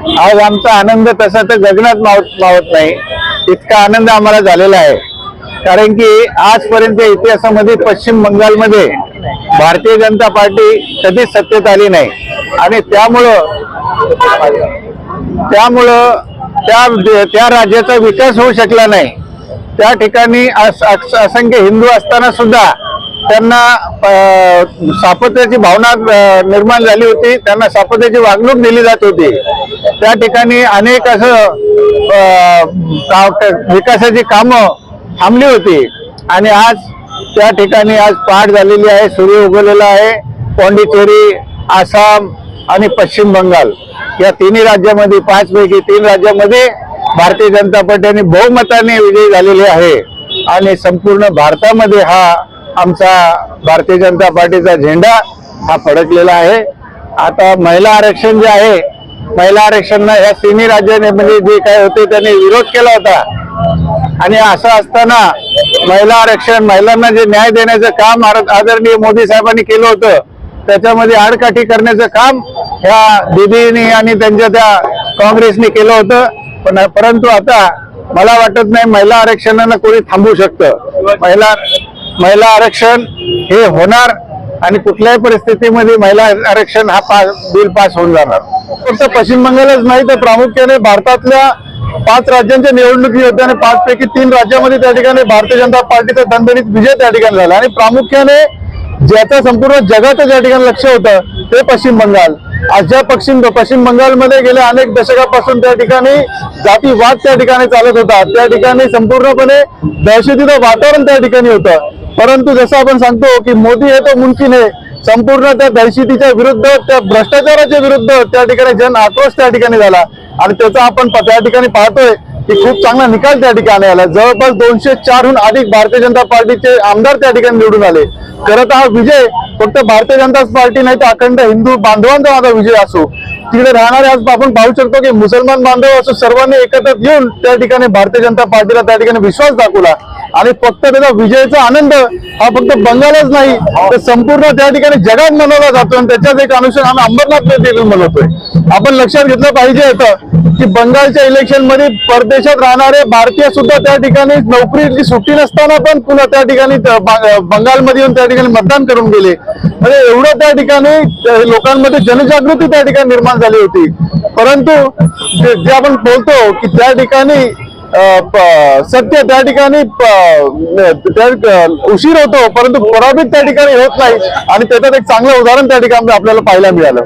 आज आमचा आनंद तसा तर गगनात मावत नाही, इतका आनंद आम्हाला झालेला आहे। कारण की आजपर्यंत इतिहासामध्ये पश्चिम बंगालमध्ये भारतीय जनता पार्टी कधीच सत्तेत आली नाही आणि त्यामुळं त्या राज्याचा विकास होऊ शकला नाही। त्या ठिकाणी असंख्य हिंदू असताना सुद्धा त्यांना सापत्याची भावना निर्माण झाली होती, त्यांना सापत्याची वागणूक दिली जात होती। त्या ठिकाणी अनेक असं विकासाची कामं थांबली होती आणि आज त्या ठिकाणी आज पहाट झालेली आहे, सूर्य उगवलेला आहे। पॉंडिचेरी, आसाम आणि पश्चिम बंगाल या तिन्ही राज्यामध्ये 5 पैकी 3 राज्यामध्ये भारतीय जनता पार्टीने बहुमताने विजयी झालेली आहे आणि संपूर्ण भारतामध्ये हा आमचा भारतीय जनता पार्टीचा झेंडा हा फडकलेला आहे। आता महिला आरक्षण जे आहे, महिला आरक्षणला या तिन्ही राज्याने म्हणजे जे काय होते त्यांनी विरोध केला होता आणि असं असताना महिला आरक्षण, महिलांना जे न्याय देण्याचं काम आदरणीय मोदी साहेबांनी केलं होतं, त्याच्यामध्ये आडकाठी करण्याचं काम ह्या दीदींनी आणि त्यांच्या त्या काँग्रेसने केलं होतं। परंतु आता मला वाटत नाही महिला आरक्षणाला कोणी थांबवू शकतं। महिला आरक्षण हे होणार आणि कुठल्याही परिस्थितीमध्ये महिला आरक्षण हा बिल पास होऊन जाणार। फक्त पश्चिम बंगालच नाही तर प्रामुख्याने भारतातल्या 5 राज्यांच्या निवडणुकी होत्या आणि 5 पैकी 3 राज्यामध्ये त्या ठिकाणी भारतीय जनता पार्टीचा दणदणीत विजय त्या ठिकाणी झाला आणि प्रामुख्याने ज्याचं संपूर्ण जगाचं ज्या ठिकाणी लक्ष होतं ते पश्चिम बंगाल। आज ज्या पश्चिम बंगालमध्ये गेल्या अनेक दशकापासून त्या ठिकाणी जातीवाद त्या ठिकाणी चालत होता, त्या ठिकाणी संपूर्णपणे दहशतीचं वातावरण त्या ठिकाणी होतं। परंतु जसं आपण सांगतो की मोदी हे तो मुमकिन आहे, संपूर्ण त्या दहशतीच्या विरुद्ध, त्या भ्रष्टाचाराच्या विरुद्ध त्या ठिकाणी जन आक्रोश त्या ठिकाणी झाला आणि त्याचा आपण त्या ठिकाणी पाहतोय की खूप चांगला निकाल त्या ठिकाणी आला। जवळपास 204हून अधिक भारतीय जनता पार्टीचे आमदार त्या ठिकाणी निवडून आले। खरं तर हा विजय फक्त भारतीय जनता पार्टी नाही तर अखंड हिंदू बांधवांचा माझा विजय असो। तिकडे राहणारे आज आपण पाहू शकतो की मुसलमान बांधव असो, सर्वांनी एकत्र येऊन त्या ठिकाणी भारतीय जनता पार्टीला त्या ठिकाणी विश्वास दाखवला आणि फक्त त्याचा विजयाचा आनंद हा फक्त बंगालच नाही तर संपूर्ण त्या ठिकाणी जगात मनवला जातो आणि त्याच्याच एक अनुषंग आम्ही अंबरनाथ देखील मनवतोय। आपण लक्षात घेतलं पाहिजे की बंगालच्या इलेक्शन मध्ये परदेशात राहणारे भारतीय सुद्धा त्या ठिकाणी नोकरीची सुट्टी नसताना पण पुन्हा त्या ठिकाणी बंगालमध्ये येऊन त्या ठिकाणी मतदान करून गेले। म्हणजे एवढं त्या ठिकाणी लोकांमध्ये जनजागृती त्या ठिकाणी निर्माण झाली होती। परंतु जे आपण बोलतो की त्या ठिकाणी सत्य त्या ठिकाणी उशीर होतो परंतु पराभूत त्या ठिकाणी होत नाही आणि त्याच्यात एक चांगलं उदाहरण त्या ठिकाणी आपल्याला पाहायला मिळालं।